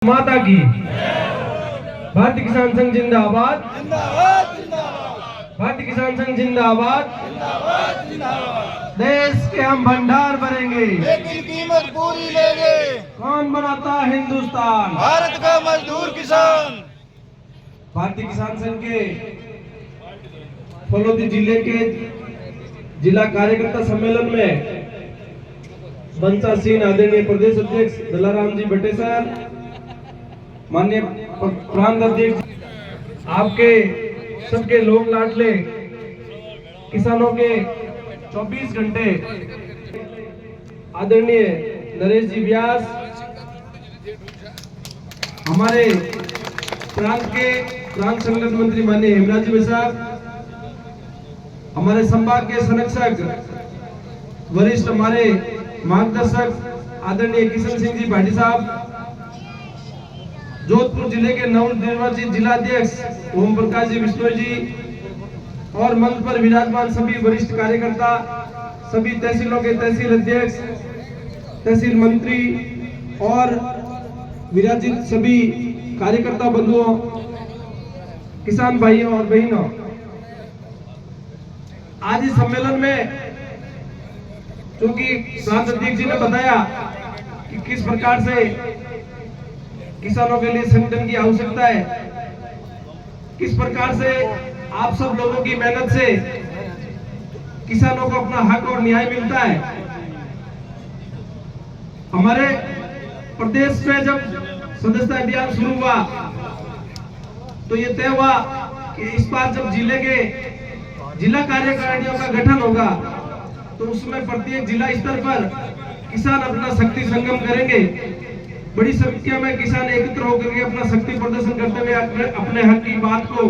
माता की। भारतीय किसान संघ जिंदाबाद, भारतीय किसान संघ जिंदाबाद। देश के हम भंडार भरेंगे, लेकिन कीमत पूरी लेंगे। कौन बनाता हिंदुस्तान? भारत का मजदूर किसान। भारतीय किसान संघ के फलोदी जिले के जिला कार्यकर्ता सम्मेलन में बंसा सिंह आदरणीय प्रदेश अध्यक्ष दलाराम जी भट्टे सर, माननीय प्रांत अध्यक्ष, आपके सबके लोग लाडले किसानों के 24 घंटे आदरणीय नरेश जी व्यास, हमारे प्रांत के प्रांत संगठन मंत्री माननीय हेमराज जी साहब, हमारे संभाग के संरक्षक वरिष्ठ हमारे मार्गदर्शक आदरणीय किशन सिंह जी भाटी साहब, जोधपुर जिले के नवनिर्वाचित जिला अध्यक्ष ओम प्रकाश जी बिश्नोई जी, और मंच पर विराजमान सभी वरिष्ठ कार्यकर्ता, सभी तहसीलों के तहसील अध्यक्ष, तहसील मंत्री और विराजित सभी कार्यकर्ता बंधुओं, किसान भाइयों और बहनों, आज इस सम्मेलन में क्योंकि प्रांत अध्यक्ष जी ने बताया कि किस प्रकार से किसानों के लिए संगठन की आवश्यकता है, किस प्रकार से आप सब लोगों की मेहनत से किसानों को अपना हक और न्याय मिलता है। हमारे प्रदेश में जब सदस्यता अभियान शुरू हुआ तो ये तय हुआ कि इस बार जब जिले के जिला कार्यकारिणियों का गठन होगा तो उसमें प्रत्येक जिला स्तर पर किसान अपना शक्ति संगम करेंगे। बड़ी संख्या में किसान एकत्र होकर के अपना शक्ति प्रदर्शन करते हुए अपने हक की बात को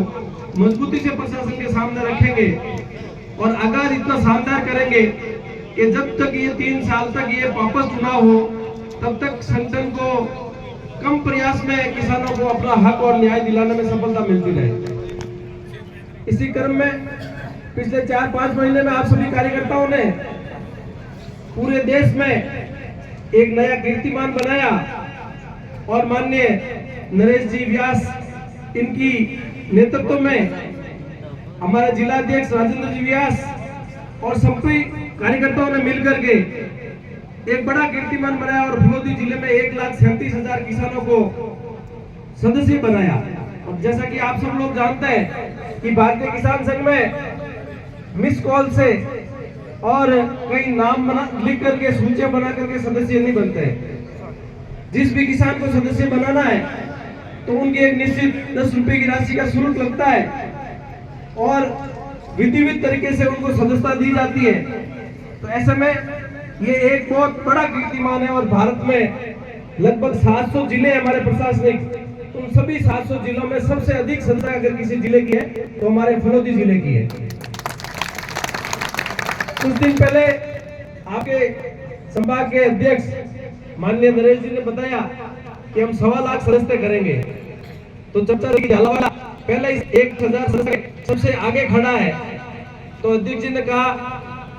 मजबूती से प्रशासन के सामने रखेंगे और आगाज इतना शानदार करेंगे कि जब तक ये 3 साल तक ये वापस चुनाव हो तब तक संगठन को कम प्रयास में किसानों को अपना हक और न्याय दिलाने में सफलता मिलती रहे। इसी क्रम में पिछले 4-5 महीने में आप सभी कार्यकर्ताओं ने पूरे देश में एक नया कीर्तिमान बनाया और माननीय नरेश जी व्यास इनकी नेतृत्व में हमारे जिला अध्यक्ष राजेंद्र जी व्यास और सभी कार्यकर्ताओं ने मिलकर के एक बड़ा कीर्तिमान बनाया और फलोदी जिले में 1,37,000 किसानों को सदस्य बनाया। और जैसा कि आप सब लोग जानते हैं कि भारतीय किसान संघ में मिस कॉल से और कई नाम लिख करके सूचियां बना करके सदस्य नहीं बनते। जिस भी किसान को सदस्य बनाना है तो उनकी एक निश्चित 10 रुपए की राशि का शुल्क लगता है और विधिवत तरीके से उनको सदस्यता दी जाती है। तो ऐसे में ये एक बहुत बड़ा कीर्तिमान है और भारत में लगभग 700 जिले हमारे प्रशासनिक, तो उन सभी 700 जिलों में सबसे अधिक संख्या अगर किसी जिले की है तो हमारे फलोदी जिले की है। कुछ दिन पहले आपके संभाग के अध्यक्ष माननीय नरेश जी ने बताया कि हम 1.25 लाख सदस्य करेंगे। तो चर्चा रही झालावाड़ पहले 1,000 सदस्य सबसे आगे खड़ा है। तो अध्यक्ष जी ने कहा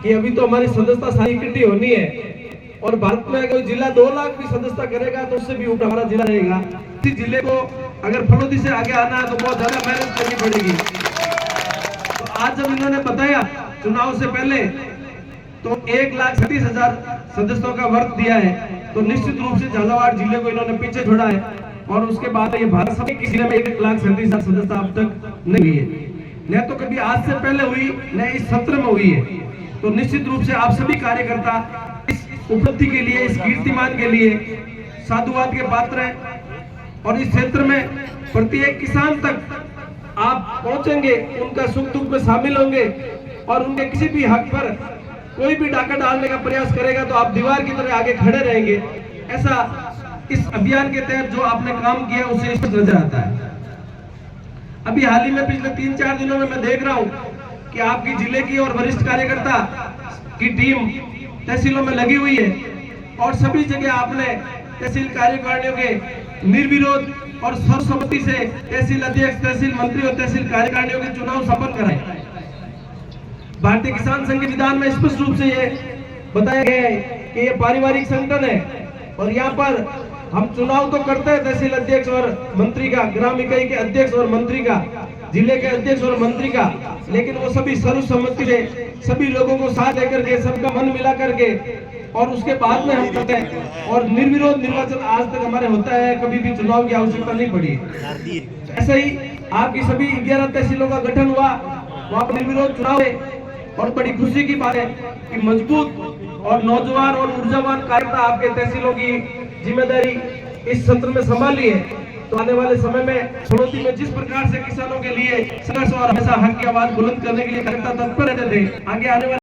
कि अभी तो हमारी सदस्यता सारी इकट्ठी होनी है और भारत में अगर जिला 2 लाख भी सदस्यता करेगा तो उससे भी ऊपर हमारा जिला रहेगा। इसी जिले को अगर फलोदी से आगे आना है तो बहुत ज्यादा मेहनत करनी पड़ेगी। तो आज जब इन्होंने बताया चुनाव से पहले तो 1,37,000 सदस्यों का वर्ग दिया है, तो निश्चित रूप से झालावाड़ जिले को इन्होंने पीछे छोड़ा है और उसके बाद ये भारत सभी किसी जिले में 1,37,000 सदस्यता अब तक नहीं हुई है, न तो कभी आज से पहले हुई न इस सत्र में हुई है। तो निश्चित रूप से आप सभी कार्यकर्ता इस उपलब्धि के लिए, इस कीर्तिमान के लिए साधुवाद के पात्र हैं और इस क्षेत्र में प्रत्येक किसान तक आप पहुंचेंगे, उनका सुख दुख में शामिल होंगे और उनके किसी भी हक पर कोई भी डाका डालने का प्रयास करेगा तो आप दीवार की तरह आगे खड़े रहेंगे। ऐसा इस अभियान के तहत जो आपने काम किया उसे स्पष्ट नजर आता है। अभी हाल ही में पिछले 3-4 दिनों में मैं देख रहा हूं कि आपकी जिले की और वरिष्ठ कार्यकर्ता की टीम तहसीलों में लगी हुई है और सभी जगह आपने तहसील कार्यकारिणियों के निर्विरोध और सर्वसम्मति से तहसील अध्यक्ष, तहसील मंत्री और तहसील कार्यकारिणियों के चुनाव संपन्न कराए। भारतीय किसान संघ के विधान में स्पष्ट रूप से ये बताया गया है कि ये पारिवारिक संगठन है और यहाँ पर हम चुनाव तो करते हैं तहसील अध्यक्ष और मंत्री का, ग्राम इकाई के अध्यक्ष और मंत्री का, जिले के अध्यक्ष और मंत्री का, लेकिन वो सभी सर्वसम्मति से सभी लोगों को साथ लेकर के, सबका मन मिला करके और उसके बाद में हम करते हैं। और निर्विरोध निर्वाचन आज तक हमारे होता है, कभी भी चुनाव की आवश्यकता नहीं पड़ी। ऐसे ही आपकी सभी 11 तहसीलों का गठन हुआ, वहाँ पर निर्विरोध चुनाव है। और बड़ी खुशी की बात है कि मजबूत और नौजवान और ऊर्जावान कार्यकर्ता आपके तहसीलों की जिम्मेदारी इस सत्र में संभाली है। तो आने वाले समय में छोड़ोती में जिस प्रकार से किसानों के लिए संघर्ष और हमेशा हक की आवाज बुलंद करने के लिए कार्यकर्ता तत्पर रहते थे, आगे आने वाले